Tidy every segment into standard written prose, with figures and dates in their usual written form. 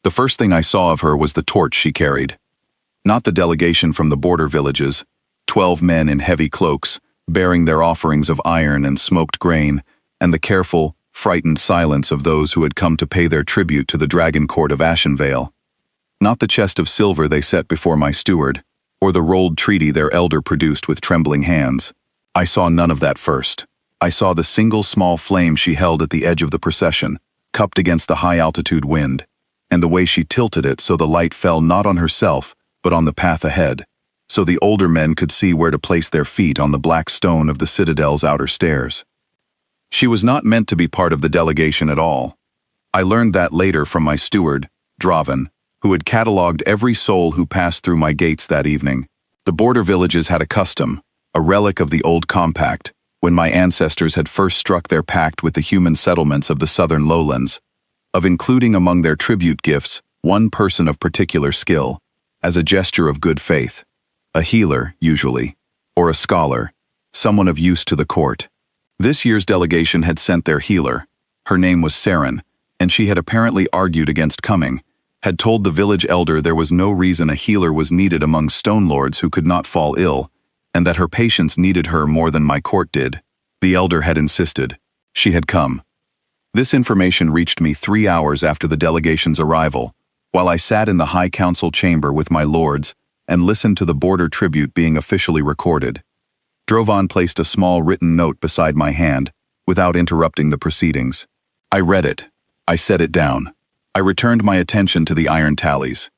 The first thing I saw of her was the torch she carried. Not the delegation from the border villages, 12 men in heavy cloaks, bearing their offerings of iron and smoked grain, and the careful, frightened silence of those who had come to pay their tribute to the dragon court of Ashenvale. Not the chest of silver they set before my steward, or the rolled treaty their elder produced with trembling hands. I saw none of that first. I saw the single small flame she held at the edge of the procession, cupped against the high-altitude wind, and the way she tilted it so the light fell not on herself, but on the path ahead, so the older men could see where to place their feet on the black stone of the citadel's outer stairs. She was not meant to be part of the delegation at all. I learned that later from my steward, Draven, who had catalogued every soul who passed through my gates that evening. The border villages had a custom, a relic of the old compact, when my ancestors had first struck their pact with the human settlements of the southern lowlands, of including among their tribute gifts one person of particular skill, as a gesture of good faith. A healer, usually, or a scholar, someone of use to the court. This year's delegation had sent their healer. Her name was Saren, and she had apparently argued against coming, had told the village elder there was no reason a healer was needed among stone lords who could not fall ill, and that her patients needed her more than my court did. The elder had insisted. She had come. This information reached me 3 hours after the delegation's arrival, while I sat in the High Council chamber with my lords and listened to the border tribute being officially recorded. Draven placed a small written note beside my hand, without interrupting the proceedings. I read it. I set it down. I returned my attention to the iron tallies.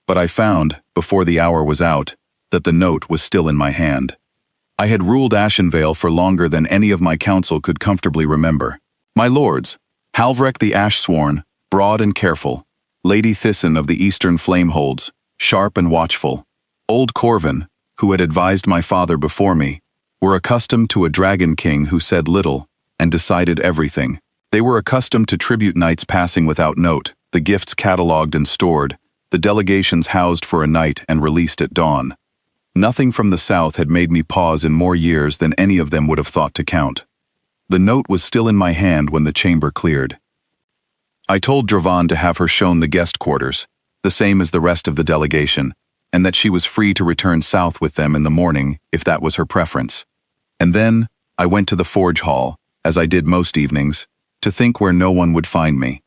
But I found, before the hour was out, that the note was still in my hand. I had ruled Ashenvale for longer than any of my council could comfortably remember. My lords, Halvrek the Ash-sworn, broad and careful, Lady Thyssen of the Eastern Flameholds, sharp and watchful, Old Corvin, who had advised my father before me, were accustomed to a dragon king who said little and decided everything. They were accustomed to tribute nights passing without note, the gifts catalogued and stored, the delegations housed for a night and released at dawn. Nothing from the south had made me pause in more years than any of them would have thought to count. The note was still in my hand when the chamber cleared. I told Draven to have her shown the guest quarters, the same as the rest of the delegation, and that she was free to return south with them in the morning if that was her preference. And then I went to the forge hall, as I did most evenings, to think where no one would find me.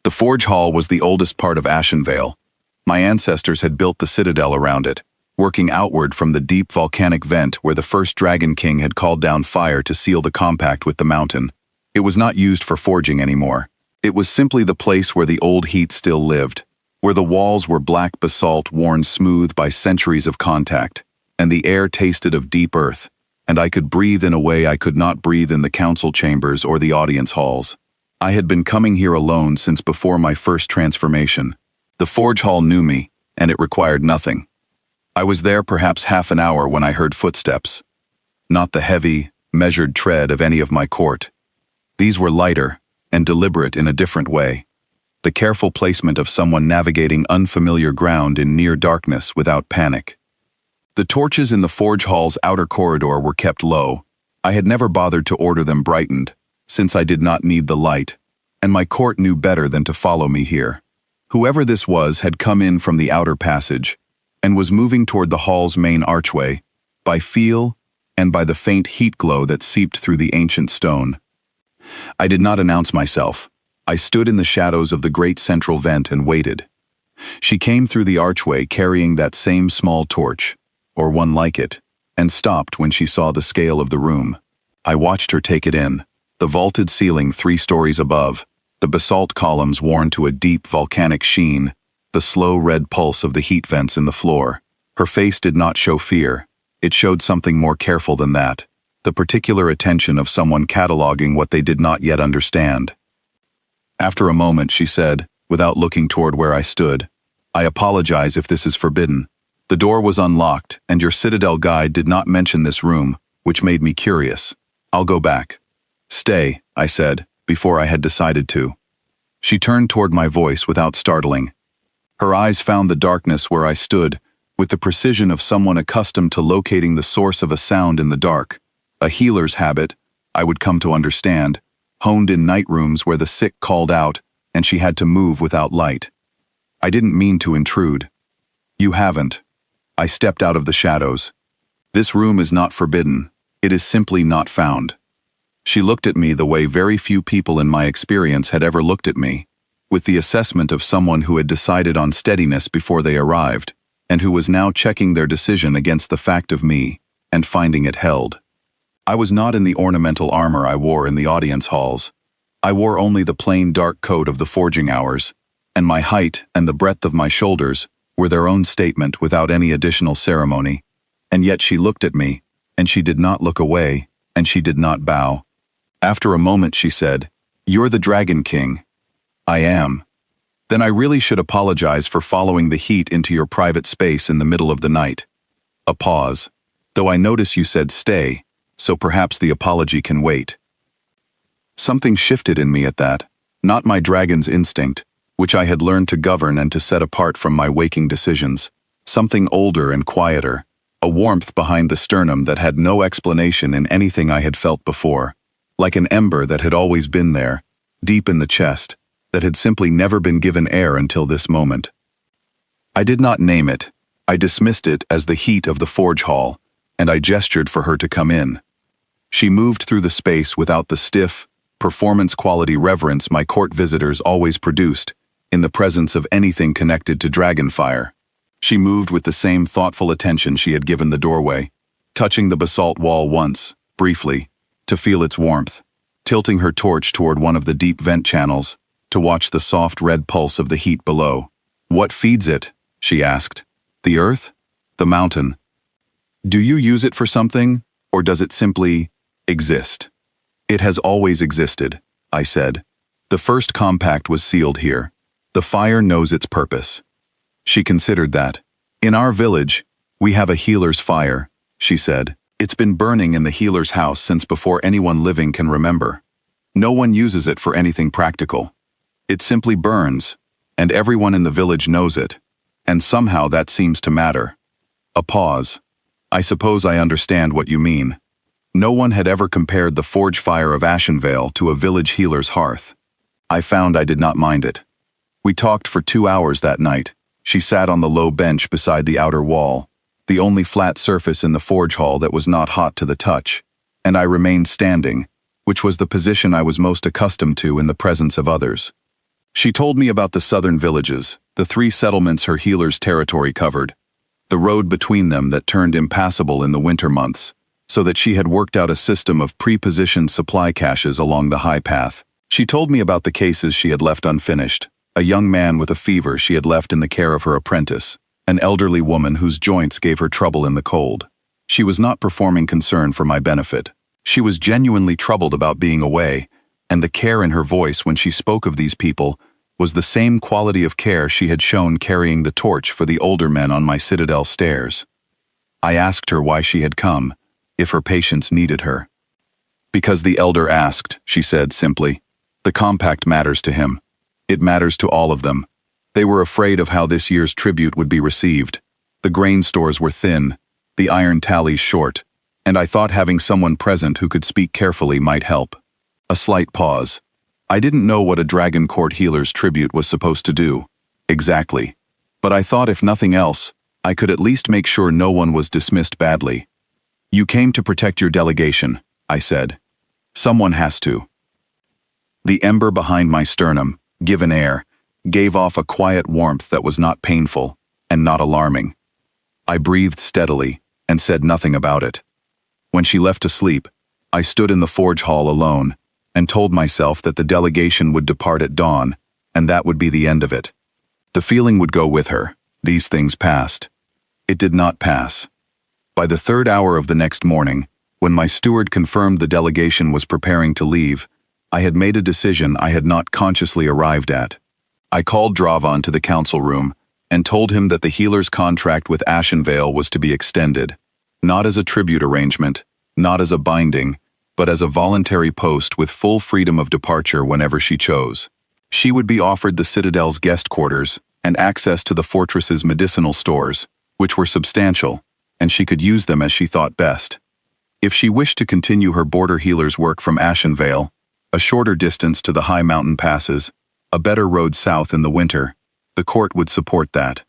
The forge hall was the oldest part of Ashenvale. My ancestors had built the citadel around it, working outward from the deep volcanic vent where the first Dragon King had called down fire to seal the compact with the mountain. It was not used for forging anymore. It was simply the place where the old heat still lived, where the walls were black basalt worn smooth by centuries of contact, and the air tasted of deep earth, and I could breathe in a way I could not breathe in the council chambers or the audience halls. I had been coming here alone since before my first transformation. The forge hall knew me, and it required nothing. I was there perhaps half an hour when I heard footsteps. Not the heavy, measured tread of any of my court. These were lighter and deliberate in a different way. The careful placement of someone navigating unfamiliar ground in near darkness without panic. The torches in the forge hall's outer corridor were kept low. I had never bothered to order them brightened, since I did not need the light, and my court knew better than to follow me here. Whoever this was had come in from the outer passage, and was moving toward the hall's main archway, by feel and by the faint heat glow that seeped through the ancient stone. I did not announce myself. I stood in the shadows of the great central vent and waited. She came through the archway carrying that same small torch, or one like it, and stopped when she saw the scale of the room. I watched her take it in, the vaulted ceiling 3 stories above, the basalt columns worn to a deep volcanic sheen, the slow red pulse of the heat vents in the floor. Her face did not show fear. It showed something more careful than that, the particular attention of someone cataloging what they did not yet understand. After a moment, she said, without looking toward where I stood, "I apologize if this is forbidden. The door was unlocked, and your citadel guide did not mention this room, which made me curious. I'll go back." "Stay," I said, before I had decided to. She turned toward my voice without startling. Her eyes found the darkness where I stood, with the precision of someone accustomed to locating the source of a sound in the dark. A healer's habit, I would come to understand, honed in night rooms where the sick called out, and she had to move without light. I didn't mean to intrude. You haven't. I stepped out of the shadows. This room is not forbidden. It is simply not found. She looked at me the way very few people in my experience had ever looked at me, with the assessment of someone who had decided on steadiness before they arrived, and who was now checking their decision against the fact of me, and finding it held. I was not in the ornamental armor I wore in the audience halls. I wore only the plain dark coat of the forging hours, and my height and the breadth of my shoulders were their own statement without any additional ceremony. And yet she looked at me, and she did not look away, and she did not bow. After a moment she said, "You're the Dragon King." "I am." "Then I really should apologize for following the heat into your private space in the middle of the night." A pause. "Though I notice you said stay, so perhaps the apology can wait." Something shifted in me at that, not my dragon's instinct, which I had learned to govern and to set apart from my waking decisions. Something older and quieter, a warmth behind the sternum that had no explanation in anything I had felt before, like an ember that had always been there, deep in the chest, that had simply never been given air until this moment. I did not name it. I dismissed it as the heat of the forge hall, and I gestured for her to come in. She moved through the space without the stiff, performance-quality reverence my court visitors always produced in the presence of anything connected to dragonfire. She moved with the same thoughtful attention she had given the doorway, touching the basalt wall once, briefly, to feel its warmth, tilting her torch toward one of the deep vent channels, to watch the soft red pulse of the heat below. "What feeds it?" she asked. "The earth? The mountain? Do you use it for something, or does it simply exist?" "It has always existed," I said. "The first compact was sealed here. The fire knows its purpose." She considered that. "In our village, we have a healer's fire," she said. "It's been burning in the healer's house since before anyone living can remember. No one uses it for anything practical. It simply burns, and everyone in the village knows it, and somehow that seems to matter." A pause. "I suppose I understand what you mean." No one had ever compared the forge fire of Ashenvale to a village healer's hearth. I found I did not mind it. We talked for 2 hours that night. She sat on the low bench beside the outer wall, the only flat surface in the forge hall that was not hot to the touch, and I remained standing, which was the position I was most accustomed to in the presence of others. She told me about the southern villages, the 3 settlements her healer's territory covered, the road between them that turned impassable in the winter months, so that she had worked out a system of pre-positioned supply caches along the high path. She told me about the cases she had left unfinished, a young man with a fever she had left in the care of her apprentice, an elderly woman whose joints gave her trouble in the cold. She was not performing concern for my benefit. She was genuinely troubled about being away, and the care in her voice when she spoke of these people was the same quality of care she had shown carrying the torch for the older men on my citadel stairs. I asked her why she had come, if her patients needed her. "Because the elder asked," she said simply. "The compact matters to him. It matters to all of them. They were afraid of how this year's tribute would be received. The grain stores were thin, the iron tallies short, and I thought having someone present who could speak carefully might help." A slight pause. I didn't know what a Dragon Court healer's tribute was supposed to do, exactly, but I thought if nothing else, I could at least make sure no one was dismissed badly. "You came to protect your delegation," I said. "Someone has to." The ember behind my sternum, given air, gave off a quiet warmth that was not painful and not alarming. I breathed steadily and said nothing about it. When she left to sleep, I stood in the forge hall alone and told myself that the delegation would depart at dawn, and that would be the end of it. The feeling would go with her. These things passed. It did not pass. By the 3rd hour of the next morning, when my steward confirmed the delegation was preparing to leave, I had made a decision I had not consciously arrived at. I called Dravan to the council room and told him that the healer's contract with Ashenvale was to be extended, not as a tribute arrangement, not as a binding, but as a voluntary post with full freedom of departure whenever she chose. She would be offered the Citadel's guest quarters and access to the fortress's medicinal stores, which were substantial, and she could use them as she thought best. If she wished to continue her border healer's work from Ashenvale, a shorter distance to the high mountain passes, a better road south in the winter, The court would support that.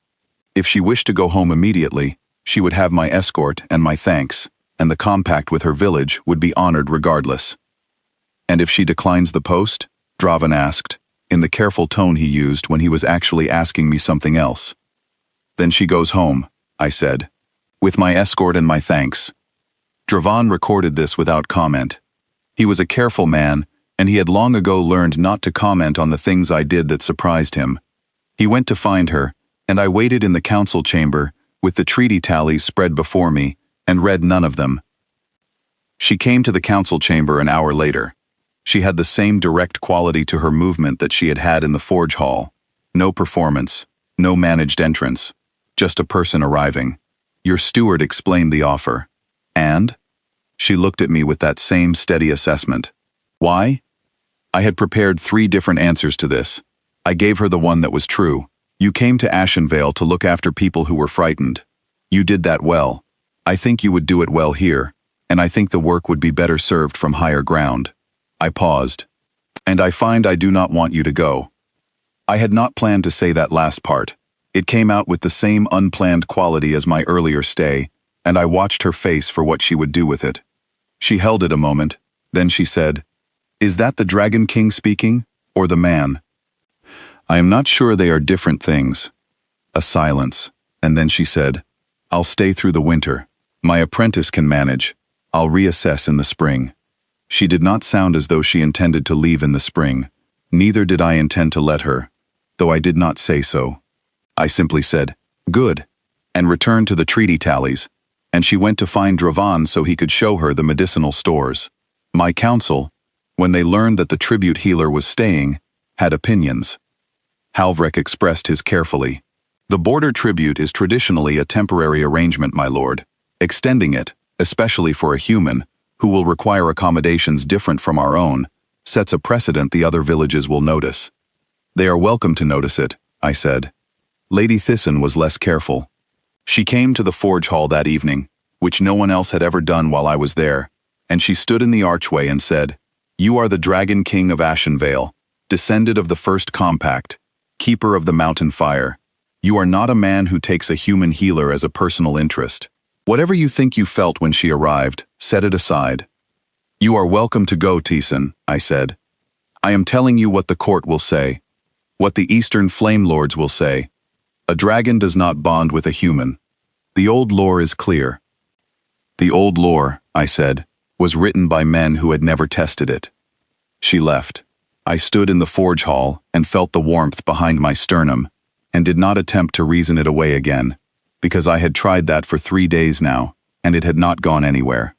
If she wished to go home immediately, she would have my escort and my thanks, and the compact with her village would be honored regardless. And if she declines the post? Draven asked, in the careful tone he used when he was actually asking me something else. Then she goes home, I said, with my escort and my thanks. Draven recorded this without comment. He was a careful man, and he had long ago learned not to comment on the things I did that surprised him. He went to find her, and I waited in the council chamber, with the treaty tallies spread before me, and read none of them. She came to the council chamber an hour later. She had the same direct quality to her movement that she had had in the forge hall. No performance, no managed entrance, just a person arriving. Your steward explained the offer. And? She looked at me with that same steady assessment. Why? I had prepared 3 different answers to this. I gave her the one that was true. You came to Ashenvale to look after people who were frightened. You did that well. I think you would do it well here, and I think the work would be better served from higher ground. I paused. And I find I do not want you to go. I had not planned to say that last part. It came out with the same unplanned quality as my earlier stay, and I watched her face for what she would do with it. She held it a moment, then she said, "Is that the Dragon King speaking, or the man?" I am not sure they are different things. A silence, and then she said, "I'll stay through the winter. My apprentice can manage. I'll reassess in the spring." She did not sound as though she intended to leave in the spring. Neither did I intend to let her, though I did not say so. I simply said, "Good," and returned to the treaty tallies, and she went to find Draven so he could show her the medicinal stores. My council, when they learned that the tribute healer was staying, had opinions. Halvrek expressed his carefully. The border tribute is traditionally a temporary arrangement, my lord. Extending it, especially for a human, who will require accommodations different from our own, sets a precedent the other villages will notice. They are welcome to notice it, I said. Lady Thyssen was less careful. She came to the forge hall that evening, which no one else had ever done while I was there, and she stood in the archway and said, "You are the Dragon King of Ashenvale, descended of the first compact, keeper of the mountain fire. You are not a man who takes a human healer as a personal interest. Whatever you think you felt when she arrived, set it aside." "You are welcome to go, Thyssen," I said. "I am telling you what the court will say, what the Eastern Flame Lords will say. A dragon does not bond with a human. The old lore is clear." "The old lore," I said, "was written by men who had never tested it." She left. I stood in the forge hall and felt the warmth behind my sternum, and did not attempt to reason it away again, because I had tried that for 3 days now, and it had not gone anywhere.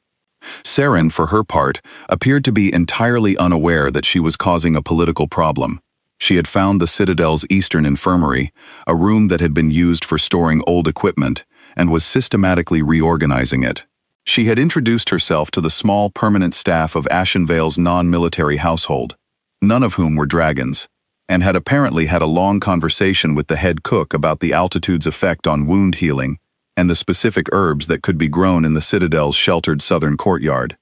Saren, for her part, appeared to be entirely unaware that she was causing a political problem. She had found the Citadel's Eastern Infirmary, a room that had been used for storing old equipment, and was systematically reorganizing it. She had introduced herself to the small permanent staff of Ashenvale's non-military household, none of whom were dragons, and had apparently had a long conversation with the head cook about the altitude's effect on wound healing and the specific herbs that could be grown in the Citadel's sheltered southern courtyard.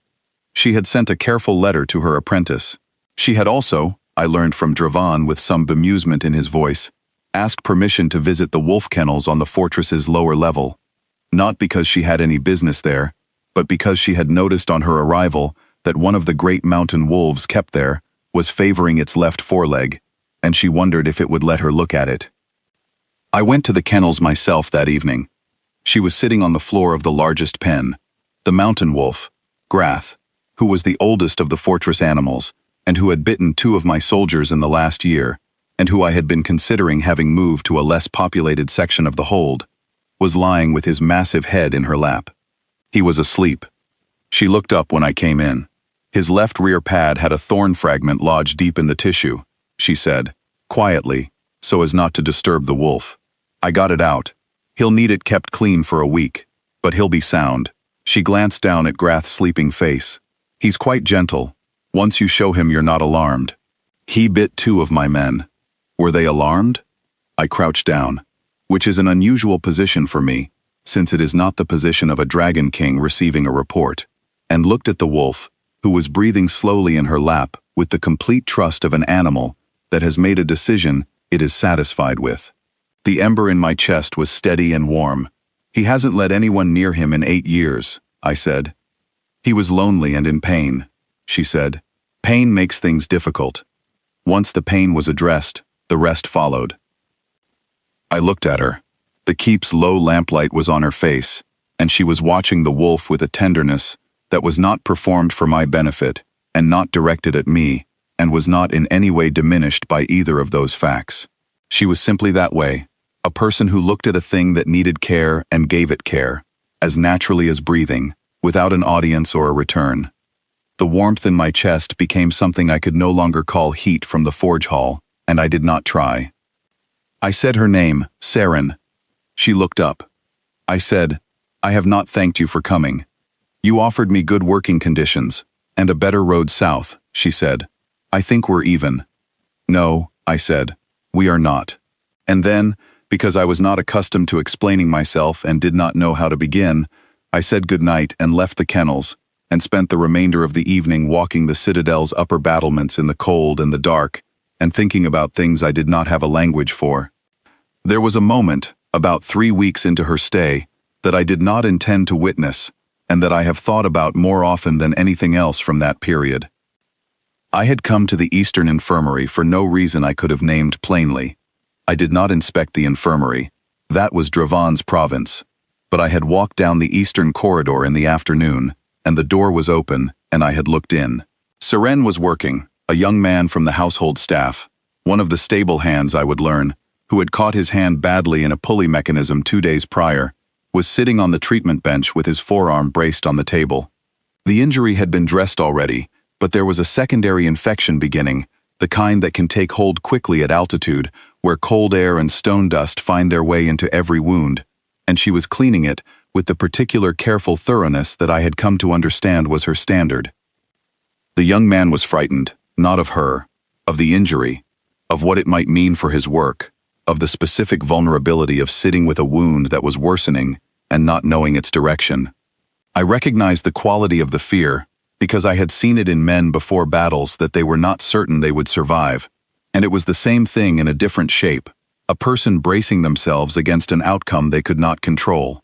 She had sent a careful letter to her apprentice. She had also, I learned from Draven with some bemusement in his voice, asked permission to visit the wolf kennels on the fortress's lower level, not because she had any business there, but because she had noticed on her arrival that one of the great mountain wolves kept there was favoring its left foreleg, and she wondered if it would let her look at it. I went to the kennels myself that evening. She was sitting on the floor of the largest pen, the mountain wolf, Grath, who was the oldest of the fortress animals, and who had bitten 2 of my soldiers in the last year, and who I had been considering having moved to a less populated section of the hold, was lying with his massive head in her lap. He was asleep. She looked up when I came in. His left rear pad had a thorn fragment lodged deep in the tissue, she said, quietly, so as not to disturb the wolf. "I got it out. He'll need it kept clean for a week, but he'll be sound." She glanced down at Grath's sleeping face. "He's quite gentle. Once you show him you're not alarmed." "He bit 2 of my men. Were they alarmed?" I crouched down, which is an unusual position for me, since it is not the position of a dragon king receiving a report, and looked at the wolf, who was breathing slowly in her lap with the complete trust of an animal that has made a decision it is satisfied with. The ember in my chest was steady and warm. "He hasn't let anyone near him in 8 years," I said. "He was lonely and in pain," she said. "Pain makes things difficult." Once the pain was addressed, the rest followed. I looked at her. The keep's low lamplight was on her face, and she was watching the wolf with a tenderness that was not performed for my benefit, and not directed at me, and was not in any way diminished by either of those facts. She was simply that way, a person who looked at a thing that needed care and gave it care, as naturally as breathing, without an audience or a return. The warmth in my chest became something I could no longer call heat from the forge hall, and I did not try. I said her name, Saren. She looked up. I said, "I have not thanked you for coming. You offered me good working conditions, and a better road south," she said. "I think we're even." "No," I said, "we are not." And then, because I was not accustomed to explaining myself and did not know how to begin, I said goodnight and left the kennels, and spent the remainder of the evening walking the citadel's upper battlements in the cold and the dark, and thinking about things I did not have a language for. There was a moment, about 3 weeks into her stay, that I did not intend to witness, and that I have thought about more often than anything else from that period. I had come to the Eastern Infirmary for no reason I could have named plainly. I did not inspect the infirmary. That was Dravan's province. But I had walked down the eastern corridor in the afternoon, and the door was open, and I had looked in. Seren was working, a young man from the household staff, one of the stable hands I would learn, who had caught his hand badly in a pulley mechanism 2 days prior, was sitting on the treatment bench with his forearm braced on the table. The injury had been dressed already, but there was a secondary infection beginning, the kind that can take hold quickly at altitude, where cold air and stone dust find their way into every wound, and she was cleaning it with the particular careful thoroughness that I had come to understand was her standard. The young man was frightened, not of her, of the injury, of what it might mean for his work, of the specific vulnerability of sitting with a wound that was worsening and not knowing its direction. I recognized the quality of the fear because I had seen it in men before battles that they were not certain they would survive, and it was the same thing in a different shape, a person bracing themselves against an outcome they could not control.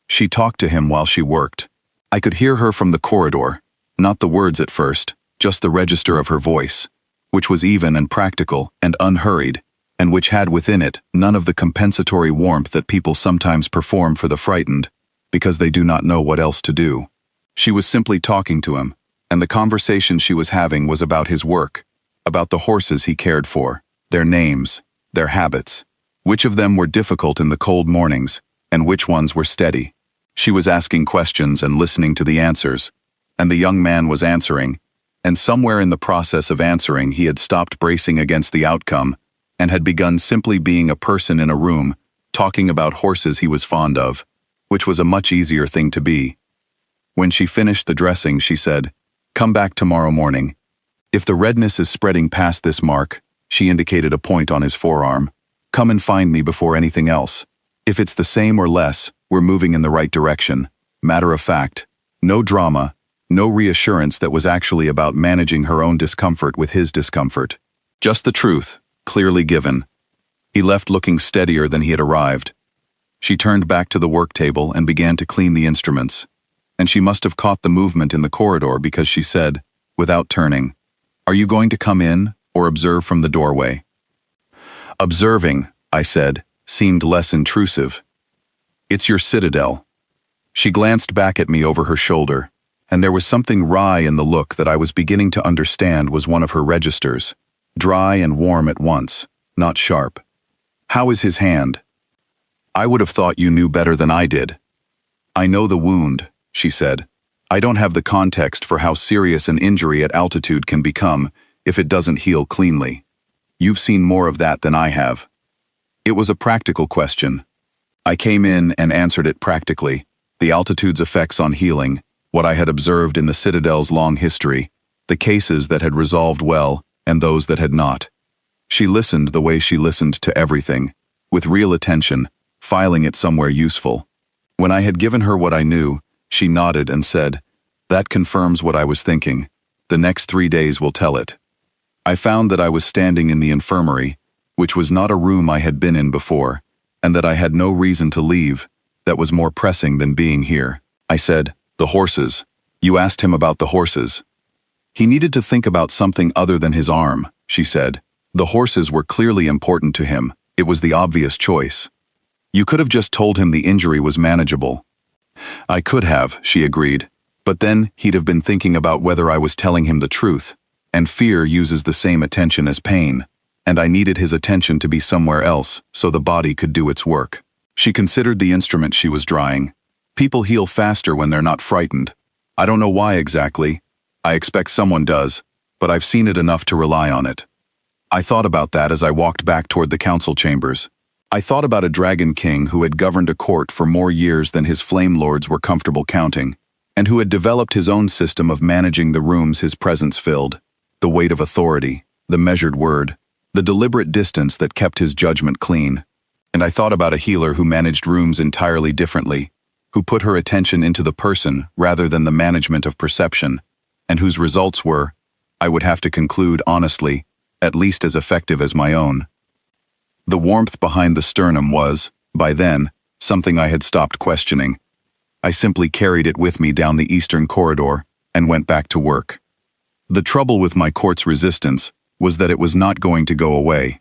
She talked to him while she worked. I could hear her from the corridor, not the words at first, just the register of her voice, which was even and practical and unhurried, and which had within it none of the compensatory warmth that people sometimes perform for the frightened, because they do not know what else to do. She was simply talking to him, and the conversation she was having was about his work, about the horses he cared for, their names, their habits, which of them were difficult in the cold mornings, and which ones were steady. She was asking questions and listening to the answers, and the young man was answering, and somewhere in the process of answering he had stopped bracing against the outcome, and had begun simply being a person in a room, talking about horses he was fond of, which was a much easier thing to be. When she finished the dressing, she said, "Come back tomorrow morning. If the redness is spreading past this mark," she indicated a point on his forearm, "come and find me before anything else. If it's the same or less, we're moving in the right direction. Matter of fact, no drama, no reassurance that was actually about managing her own discomfort with his discomfort. Just the truth, clearly given." He left looking steadier than he had arrived. She turned back to the work table and began to clean the instruments, and she must have caught the movement in the corridor because she said, without turning, "Are you going to come in or observe from the doorway?" "Observing," I said, seemed less intrusive. "It's your citadel." She glanced back at me over her shoulder, and there was something wry in the look that I was beginning to understand was one of her registers, dry and warm at once, not sharp. "How is his hand?" "I would have thought you knew better than I did." "I know the wound," she said. "I don't have the context for how serious an injury at altitude can become if it doesn't heal cleanly. You've seen more of that than I have." It was a practical question. I came in and answered it practically, the altitude's effects on healing, what I had observed in the citadel's long history, the cases that had resolved well and those that had not. She listened the way she listened to everything, with real attention, filing it somewhere useful. When I had given her what I knew, she nodded and said, "That confirms what I was thinking. The next 3 days will tell it." I found that I was standing in the infirmary, which was not a room I had been in before, and that I had no reason to leave, that was more pressing than being here. I said, "The horses. You asked him about the horses." "He needed to think about something other than his arm," she said. "The horses were clearly important to him. It was the obvious choice. You could have just told him the injury was manageable." "I could have," she agreed. "But then he'd have been thinking about whether I was telling him the truth, and fear uses the same attention as pain, and I needed his attention to be somewhere else so the body could do its work." She considered the instrument she was drying. "People heal faster when they're not frightened. I don't know why exactly. I expect someone does, but I've seen it enough to rely on it." I thought about that as I walked back toward the council chambers. I thought about a dragon king who had governed a court for more years than his flame lords were comfortable counting, and who had developed his own system of managing the rooms his presence filled. The weight of authority, the measured word, the deliberate distance that kept his judgment clean. And I thought about a healer who managed rooms entirely differently, who put her attention into the person rather than the management of perception, and whose results were, I would have to conclude honestly, at least as effective as my own. The warmth behind the sternum was, by then, something I had stopped questioning. I simply carried it with me down the eastern corridor and went back to work. The trouble with my court's resistance was that it was not going to go away.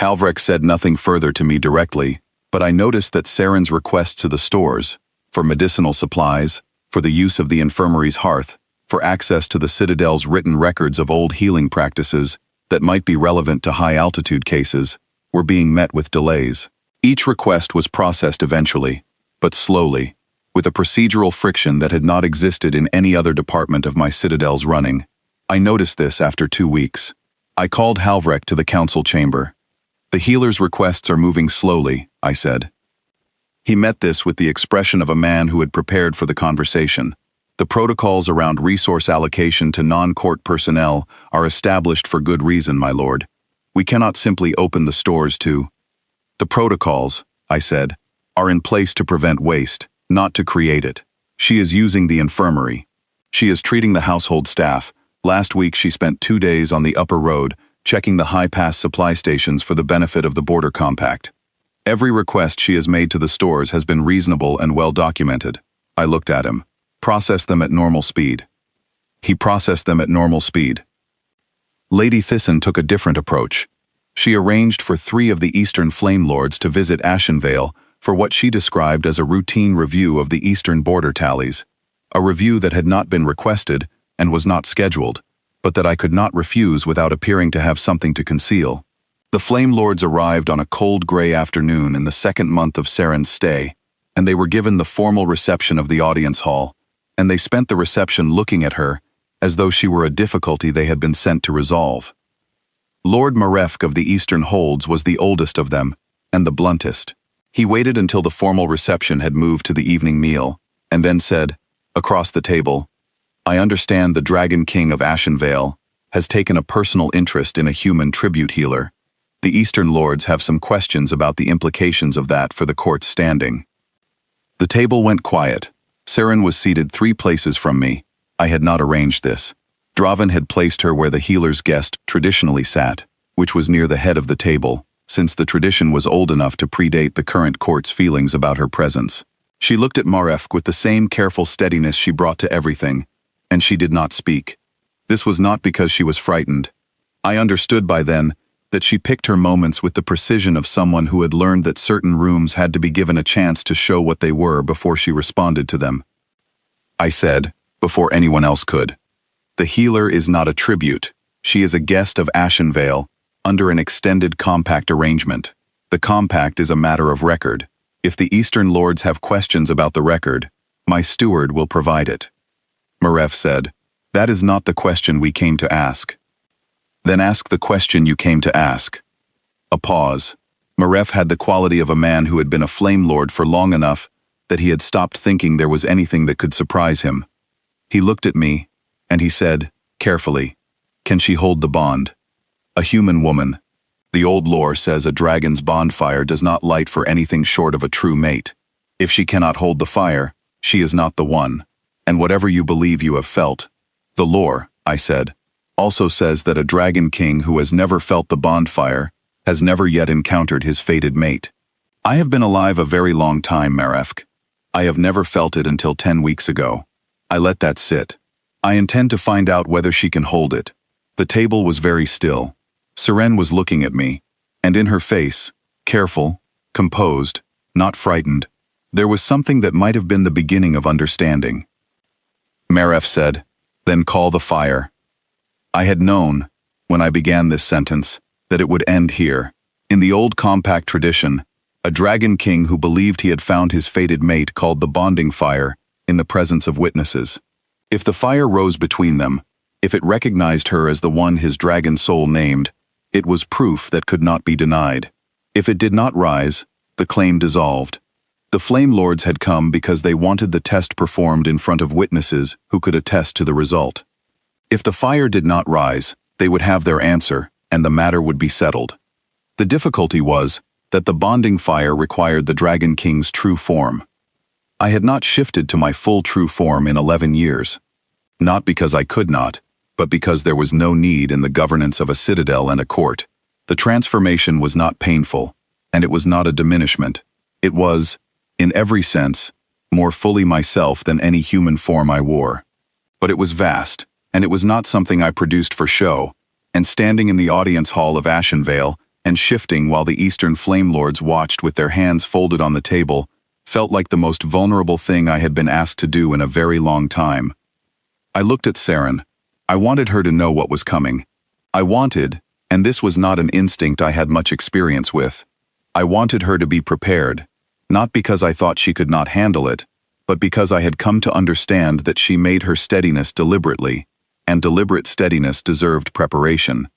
Halvrek said nothing further to me directly, but I noticed that Saren's requests to the stores, for medicinal supplies, for the use of the infirmary's hearth, for access to the citadel's written records of old healing practices that might be relevant to high-altitude cases, were being met with delays. Each request was processed eventually, but slowly, with a procedural friction that had not existed in any other department of my citadel's running. I noticed this after 2 weeks. I called Halvrek to the council chamber. "The healer's requests are moving slowly," I said. He met this with the expression of a man who had prepared for the conversation. "The protocols around resource allocation to non-court personnel are established for good reason, my lord. We cannot simply open the stores to—" "The protocols," I said, "are in place to prevent waste, not to create it. She is using the infirmary. She is treating the household staff. Last week she spent 2 days on the upper road, checking the high-pass supply stations for the benefit of the border compact. Every request she has made to the stores has been reasonable and well documented." I looked at him. "Process them at normal speed." He processed them at normal speed. Lady Thyssen took a different approach. She arranged for 3 of the Eastern Flame Lords to visit Ashenvale for what she described as a routine review of the Eastern border tallies, a review that had not been requested and was not scheduled, but that I could not refuse without appearing to have something to conceal. The Flame Lords arrived on a cold gray afternoon in the 2nd month of Saren's stay, and they were given the formal reception of the audience hall, and they spent the reception looking at her as though she were a difficulty they had been sent to resolve. Lord Marefk of the Eastern Holds was the oldest of them, and the bluntest. He waited until the formal reception had moved to the evening meal, and then said, across the table, "I understand the Dragon King of Ashenvale has taken a personal interest in a human tribute healer. The Eastern Lords have some questions about the implications of that for the court's standing." The table went quiet. Saren was seated 3 places from me. I had not arranged this. Draven had placed her where the healer's guest traditionally sat, which was near the head of the table, since the tradition was old enough to predate the current court's feelings about her presence. She looked at Marefk with the same careful steadiness she brought to everything, and she did not speak. This was not because she was frightened. I understood by then that she picked her moments with the precision of someone who had learned that certain rooms had to be given a chance to show what they were before she responded to them. I said, before anyone else could, "The healer is not a tribute. She is a guest of Ashenvale, under an extended compact arrangement. The compact is a matter of record. If the Eastern Lords have questions about the record, my steward will provide it." Maref said, "That is not the question we came to ask." "Then ask the question you came to ask." A pause. Maref had the quality of a man who had been a Flame Lord for long enough that he had stopped thinking there was anything that could surprise him. He looked at me, and he said, carefully, "Can she hold the bond?" "A human woman. The old lore says a dragon's bonfire does not light for anything short of a true mate. If she cannot hold the fire, she is not the one. And whatever you believe you have felt, the lore," I said, "also says that a dragon king who has never felt the bonfire has never yet encountered his fated mate. I have been alive a very long time, Marefk. I have never felt it until 10 weeks ago. I let that sit. I intend to find out whether she can hold it. The table was very still. Seren was looking at me, and in her face, careful, composed, not frightened, there was something that might have been the beginning of understanding. Maref said, "Then call the fire." I had known, when I began this sentence, that it would end here. In the old compact tradition, a dragon king who believed he had found his fated mate called the bonding fire in the presence of witnesses. If the fire rose between them, if it recognized her as the one his dragon soul named, it was proof that could not be denied. If it did not rise, the claim dissolved. The Flame Lords had come because they wanted the test performed in front of witnesses who could attest to the result. If the fire did not rise, they would have their answer, and the matter would be settled. The difficulty was that the bonding fire required the Dragon King's true form. I had not shifted to my full true form in 11 years. Not because I could not, but because there was no need in the governance of a citadel and a court. The transformation was not painful, and it was not a diminishment. It was, in every sense, more fully myself than any human form I wore. But it was vast, and it was not something I produced for show, and standing in the audience hall of Ashenvale, and shifting while the Eastern Flame Lords watched with their hands folded on the table, felt like the most vulnerable thing I had been asked to do in a very long time. I looked at Seren. I wanted her to know what was coming. I wanted, and this was not an instinct I had much experience with, I wanted her to be prepared, not because I thought she could not handle it, but because I had come to understand that she made her steadiness deliberately, and deliberate steadiness deserved preparation.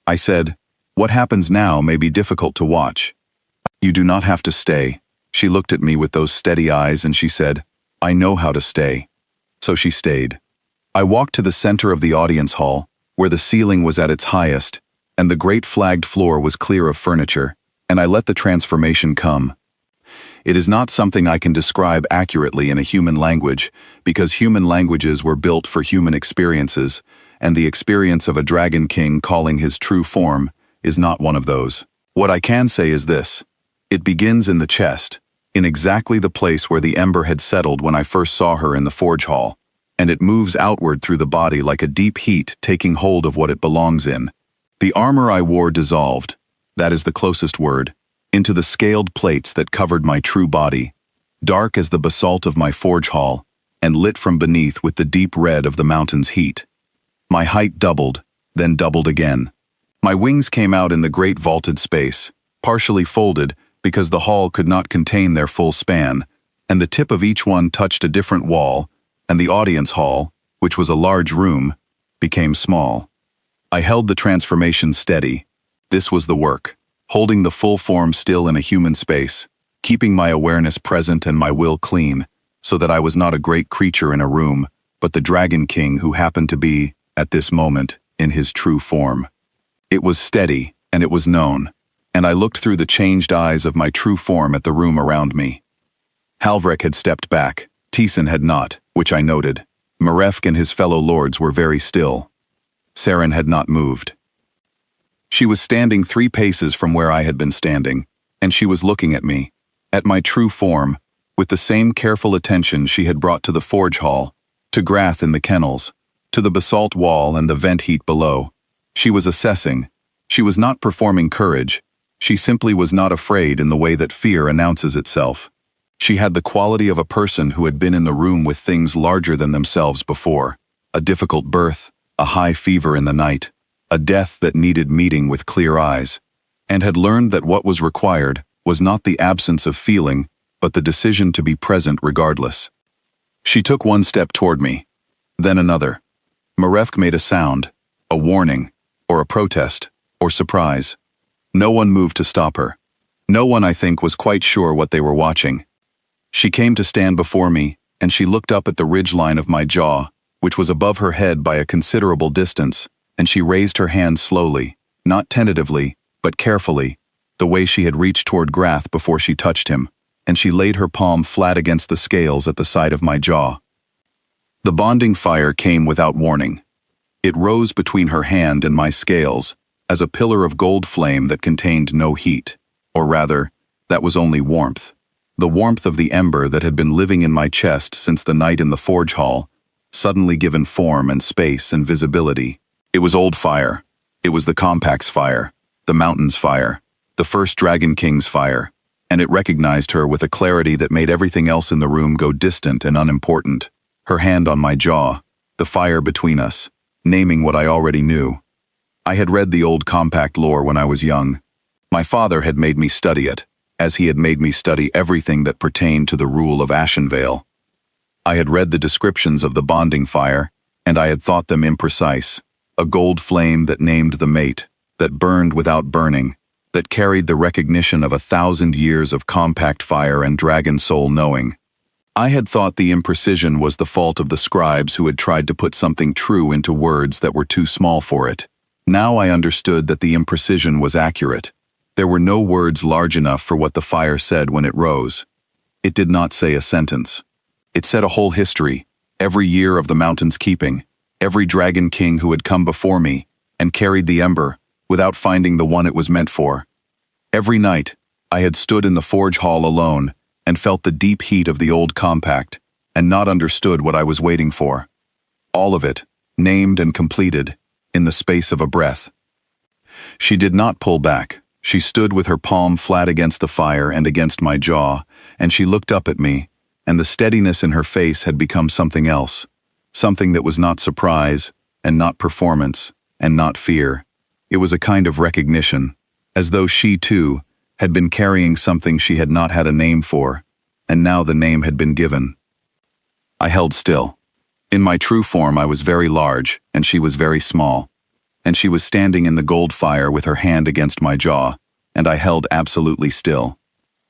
I said, "What happens now may be difficult to watch. You do not have to stay." She looked at me with those steady eyes and she said, "I know how to stay." So she stayed. I walked to the center of the audience hall, where the ceiling was at its highest, and the great flagged floor was clear of furniture, and I let the transformation come. It is not something I can describe accurately in a human language, because human languages were built for human experiences, and the experience of a dragon king calling his true form is not one of those. What I can say is this. It begins in the chest, in exactly the place where the ember had settled when I first saw her in the forge hall, and it moves outward through the body like a deep heat taking hold of what it belongs in. The armor I wore dissolved, that is the closest word, into the scaled plates that covered my true body, dark as the basalt of my forge hall, and lit from beneath with the deep red of the mountain's heat. My height doubled, then doubled again. My wings came out in the great vaulted space, partially folded because the hall could not contain their full span, and the tip of each one touched a different wall, and the audience hall, which was a large room, became small. I held the transformation steady. This was the work, holding the full form still in a human space, keeping my awareness present and my will clean, so that I was not a great creature in a room, but the Dragon King who happened to be, at this moment, in his true form. It was steady, and it was known, and I looked through the changed eyes of my true form at the room around me. Halvrek had stepped back, Tieson had not, which I noted. Marefk and his fellow lords were very still. Seren had not moved. She was standing 3 paces from where I had been standing, and she was looking at me, at my true form, with the same careful attention she had brought to the forge hall, to Grath in the kennels, to the basalt wall and the vent heat below. She was assessing. She was not performing courage. She simply was not afraid in the way that fear announces itself. She had the quality of a person who had been in the room with things larger than themselves before, a difficult birth, a high fever in the night, a death that needed meeting with clear eyes, and had learned that what was required was not the absence of feeling, but the decision to be present regardless. She took 1 step toward me, then another. Marefk made a sound, a warning, or a protest, or surprise. No one moved to stop her. No one, I think, was quite sure what they were watching. She came to stand before me, and she looked up at the ridgeline of my jaw, which was above her head by a considerable distance, and she raised her hand slowly, not tentatively, but carefully, the way she had reached toward Grath before she touched him, and she laid her palm flat against the scales at the side of my jaw. The bonding fire came without warning. It rose between her hand and my scales, as a pillar of gold flame that contained no heat, or rather, that was only warmth. The warmth of the ember that had been living in my chest since the night in the forge hall, suddenly given form and space and visibility. It was old fire. It was the compact's fire, the mountain's fire, the first Dragon King's fire, and it recognized her with a clarity that made everything else in the room go distant and unimportant. Her hand on my jaw, the fire between us, naming what I already knew. I had read the old compact lore when I was young. My father had made me study it, as he had made me study everything that pertained to the rule of Ashenvale. I had read the descriptions of the bonding fire, and I had thought them imprecise. A gold flame that named the mate, that burned without burning, that carried the recognition of 1,000 years of compact fire and dragon soul knowing. I had thought the imprecision was the fault of the scribes who had tried to put something true into words that were too small for it. Now I understood that the imprecision was accurate. There were no words large enough for what the fire said when it rose. It did not say a sentence. It said a whole history, every year of the mountain's keeping, every dragon king who had come before me and carried the ember without finding the one it was meant for. Every night, I had stood in the forge hall alone and felt the deep heat of the old compact and not understood what I was waiting for. All of it, named and completed, in the space of a breath. She did not pull back. She stood with her palm flat against the fire and against my jaw, and she looked up at me, and the steadiness in her face had become something else, something that was not surprise, and not performance, and not fear. It was a kind of recognition, as though she, too, had been carrying something she had not had a name for, and now the name had been given. I held still. In my true form I was very large, and she was very small, and she was standing in the gold fire with her hand against my jaw, and I held absolutely still,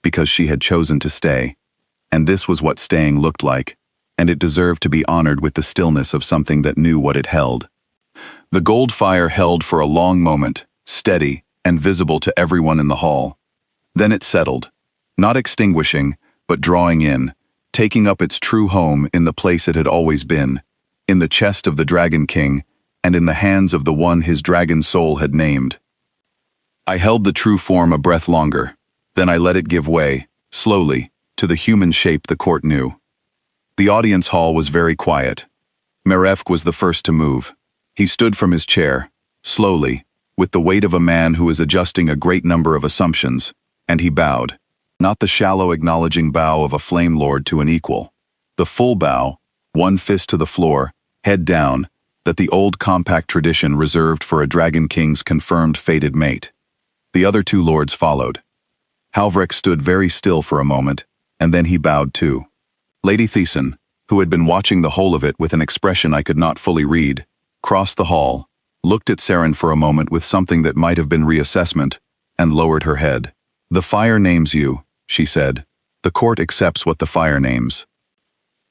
because she had chosen to stay, and this was what staying looked like, and it deserved to be honored with the stillness of something that knew what it held. The gold fire held for a long moment, steady and visible to everyone in the hall. Then it settled, not extinguishing, but drawing in, taking up its true home in the place it had always been, in the chest of the Dragon King, and in the hands of the one his dragon soul had named. I held the true form a breath longer, then I let it give way, slowly, to the human shape the court knew. The audience hall was very quiet. Merevk was the first to move. He stood from his chair, slowly, with the weight of a man who is adjusting a great number of assumptions, and he bowed, not the shallow acknowledging bow of a flame lord to an equal. The full bow, one fist to the floor, head down, that the old compact tradition reserved for a Dragon King's confirmed fated mate. The other two lords followed. Halvrek stood very still for a moment, and then he bowed too. Lady Thiessen, who had been watching the whole of it with an expression I could not fully read, crossed the hall, looked at Saren for a moment with something that might have been reassessment, and lowered her head. "The fire names you," she said. "The court accepts what the fire names."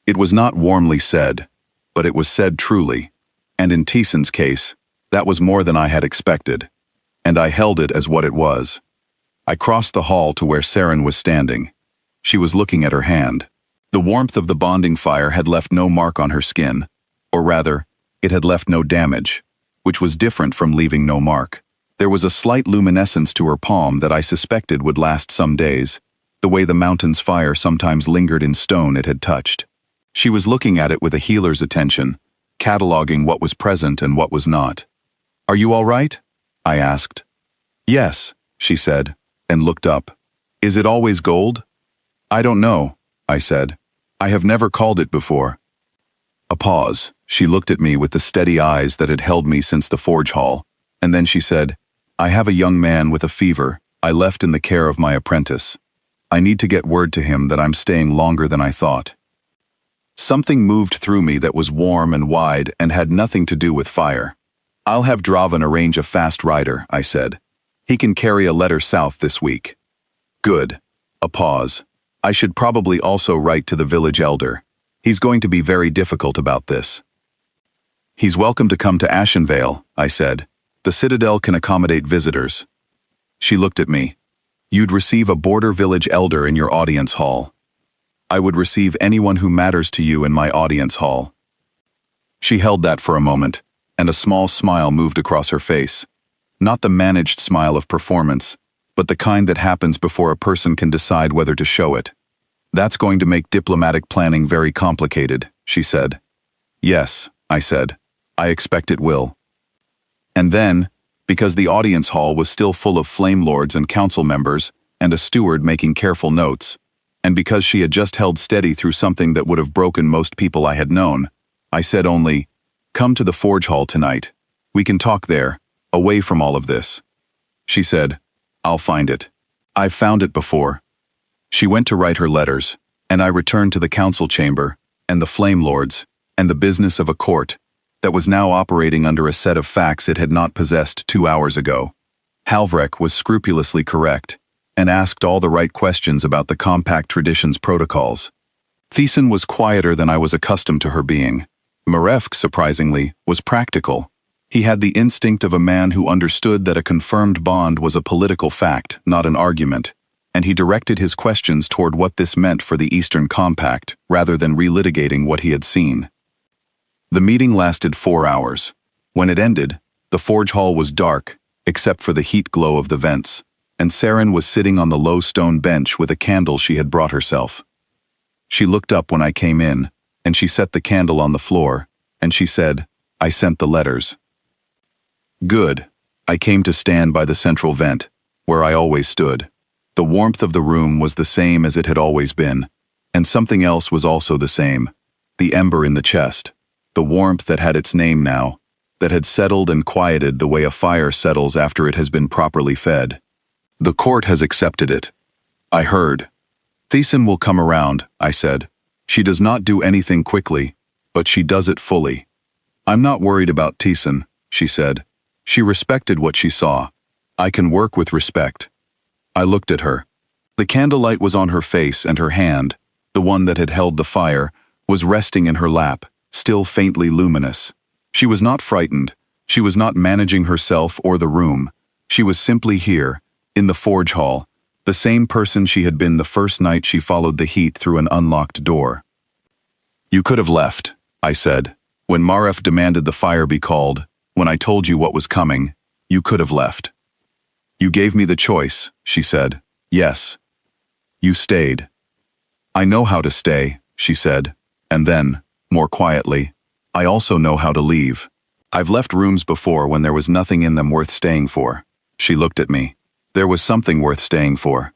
It was not warmly said, but it was said truly, and in Thiessen's case, that was more than I had expected, and I held it as what it was. I crossed the hall to where Saren was standing. She was looking at her hand. The warmth of the bonding fire had left no mark on her skin, or rather, it had left no damage, which was different from leaving no mark. There was a slight luminescence to her palm that I suspected would last some days, the way the mountain's fire sometimes lingered in stone it had touched. She was looking at it with a healer's attention, cataloging what was present and what was not. "Are you all right?" I asked. "Yes," she said, and looked up. "Is it always gold?" "I don't know," I said. "I have never called it before." A pause. She looked at me with the steady eyes that had held me since the forge hall, and then she said, "I have a young man with a fever I left in the care of my apprentice. I need to get word to him that I'm staying longer than I thought." Something moved through me that was warm and wide and had nothing to do with fire. "I'll have Draven arrange a fast rider," I said. "He can carry a letter south this week." "Good." A pause. "I should probably also write to the village elder. He's going to be very difficult about this." "He's welcome to come to Ashenvale," I said. "The citadel can accommodate visitors." She looked at me. "You'd receive a border village elder in your audience hall." "I would receive anyone who matters to you in my audience hall." She held that for a moment, and a small smile moved across her face. Not the managed smile of performance, but the kind that happens before a person can decide whether to show it. That's going to make diplomatic planning very complicated, she said. Yes, I said. I expect it will. And then, because the audience hall was still full of flame lords and council members, and a steward making careful notes, and because she had just held steady through something that would have broken most people I had known, I said only, "Come to the forge hall tonight. We can talk there, away from all of this." She said, "I'll find it. I've found it before." She went to write her letters, and I returned to the council chamber, and the flame lords, and the business of a court that was now operating under a set of facts it had not possessed 2 hours ago. Halvrek was scrupulously correct, and asked all the right questions about the compact tradition's protocols. Thiessen was quieter than I was accustomed to her being. Marefk, surprisingly, was practical. He had the instinct of a man who understood that a confirmed bond was a political fact, not an argument, and he directed his questions toward what this meant for the Eastern Compact, rather than relitigating what he had seen. The meeting lasted 4 hours. When it ended, the forge hall was dark, except for the heat glow of the vents, and Saren was sitting on the low stone bench with a candle she had brought herself. She looked up when I came in, and she set the candle on the floor, and she said, "I sent the letters." Good. I came to stand by the central vent, where I always stood. The warmth of the room was the same as it had always been, and something else was also the same, the ember in the chest, the warmth that had its name now, that had settled and quieted the way a fire settles after it has been properly fed. The court has accepted it. I heard. Thiessen will come around, I said. She does not do anything quickly, but she does it fully. I'm not worried about Thiessen, she said. She respected what she saw. I can work with respect. I looked at her. The candlelight was on her face, and her hand, the one that had held the fire, was resting in her lap, still faintly luminous. She was not frightened. She was not managing herself or the room. She was simply here, in the forge hall, the same person she had been the first night she followed the heat through an unlocked door. "You could have left," I said. "When Maref demanded the fire be called, when I told you what was coming, you could have left." "You gave me the choice," she said. "Yes." "You stayed." "I know how to stay," she said, and then, more quietly, "I also know how to leave. I've left rooms before when there was nothing in them worth staying for." She looked at me. There was something worth staying for.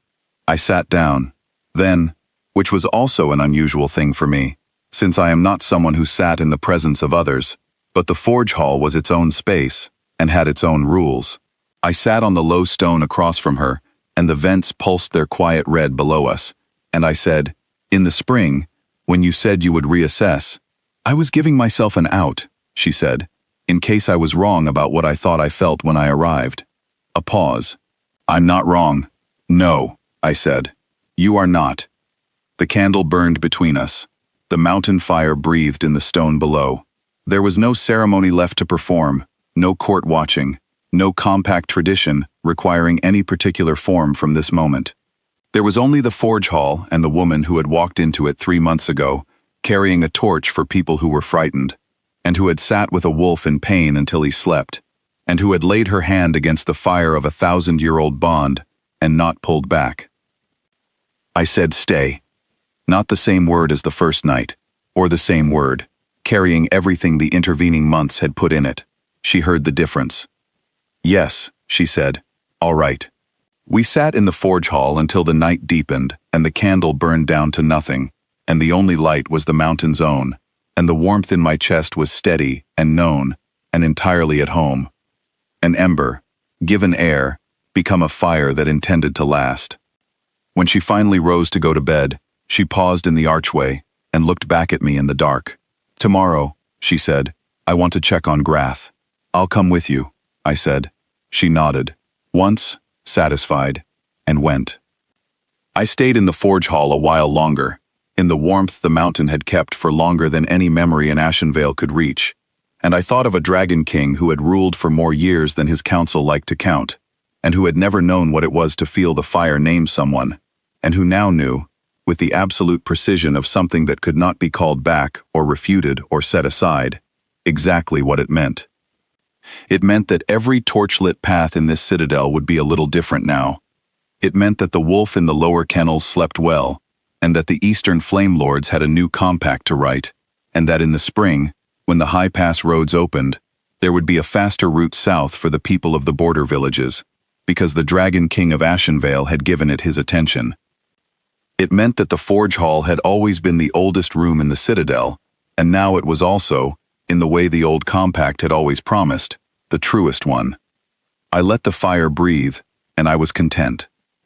I sat down. Then, which was also an unusual thing for me, since I am not someone who sat in the presence of others, but the forge hall was its own space, and had its own rules. I sat on the low stone across from her, and the vents pulsed their quiet red below us, and I said, "In the spring, when you said you would reassess, I was giving myself an out," she said, "in case I was wrong about what I thought I felt when I arrived." A pause. "I'm not wrong." "No," I said. "You are not." The candle burned between us. The mountain fire breathed in the stone below. There was no ceremony left to perform, no court watching, no compact tradition requiring any particular form from this moment. There was only the forge hall and the woman who had walked into it 3 months ago, carrying a torch for people who were frightened, and who had sat with a wolf in pain until he slept, and who had laid her hand against the fire of a 1,000-year-old bond and not pulled back. I said stay. Not the same word as the first night, or the same word, carrying everything the intervening months had put in it. She heard the difference. "Yes," she said. "All right." We sat in the forge hall until the night deepened and the candle burned down to nothing, and the only light was the mountain's own, and the warmth in my chest was steady and known and entirely at home. An ember, given air, become a fire that intended to last. When she finally rose to go to bed, she paused in the archway and looked back at me in the dark. "Tomorrow," she said, "I want to check on Grath." "I'll come with you," I said. She nodded, once, satisfied, and went. I stayed in the forge hall a while longer, in the warmth the mountain had kept for longer than any memory in Ashenvale could reach, and I thought of a dragon king who had ruled for more years than his council liked to count, and who had never known what it was to feel the fire name someone, and who now knew, with the absolute precision of something that could not be called back or refuted or set aside, exactly what it meant. It meant that every torchlit path in this citadel would be a little different now. It meant that the wolf in the lower kennels slept well, and that the eastern flame lords had a new compact to write, and that in the spring, when the high pass roads opened, there would be a faster route south for the people of the border villages, because the Dragon King of Ashenvale had given it his attention. It meant that the forge hall had always been the oldest room in the citadel, and now it was also, in the way the old compact had always promised, the truest one. I let the fire breathe, and I was content.